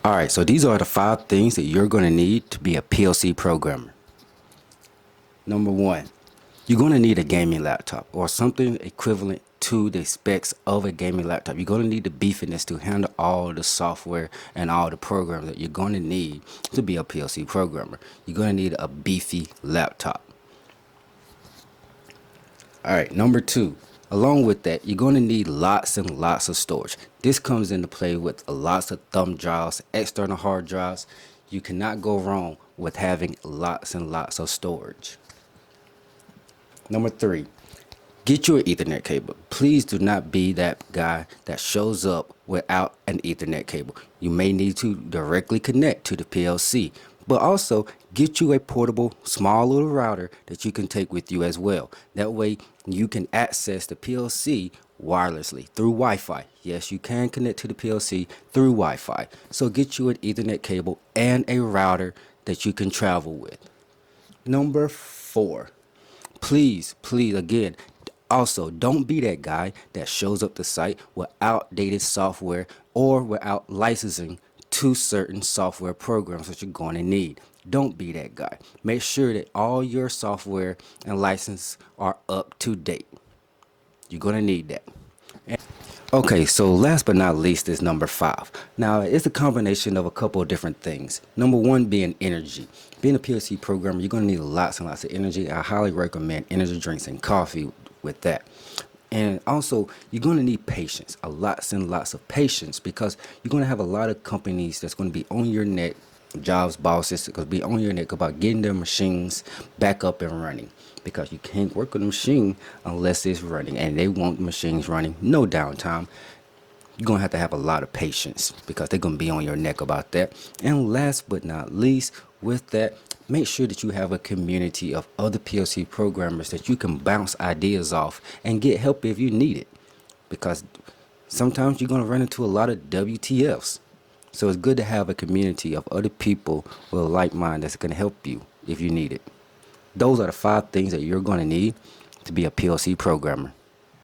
Alright, so these are the 5 things that you're going to need to be a PLC programmer. Number 1, you're going to need a gaming laptop or something equivalent to the specs of a gaming laptop. You're going to need the beefiness to handle all the software and all the programs that you're going to need to be a PLC programmer. You're going to need a beefy laptop. Alright, number 2, along with that, you're going to need lots and lots of storage. This comes into play with lots of thumb drives, external hard drives. You cannot go wrong with having lots and lots of storage. Number 3, get you an Ethernet cable. Please do not be that guy that shows up without an Ethernet cable. You may need to directly connect to the PLC, but also get you a portable small little router that you can take with you as well. That way you can access the PLC wirelessly through Wi-Fi. Yes, you can connect to the PLC through Wi-Fi. So get you an Ethernet cable and a router that you can travel with. Number 4, please again, also don't be that guy that shows up the site with outdated software or without licensing to certain software programs that you're going to need. Don't be that guy. Make sure that all your software and license are up to date. You're going to need that. Okay, so last but not least is number 5. Now, it's a combination of a couple of different things. Number 1 being energy. Being a PLC programmer, you're going to need lots and lots of energy. I highly recommend energy drinks and coffee with that. And also, you're going to need patience, lots and lots of patience, because you're going to have a lot of companies that's going to be on your neck, jobs, bosses, going to be on your neck about getting their machines back up and running, because you can't work on a machine unless it's running, and they want machines running, no downtime. You're going to have a lot of patience because they're going to be on your neck about that. And last but not least, with that, make sure that you have a community of other PLC programmers that you can bounce ideas off and get help if you need it, because sometimes you're going to run into a lot of WTFs. So it's good to have a community of other people with a like mind that's going to help you if you need it. Those are the 5 things that you're going to need to be a PLC programmer.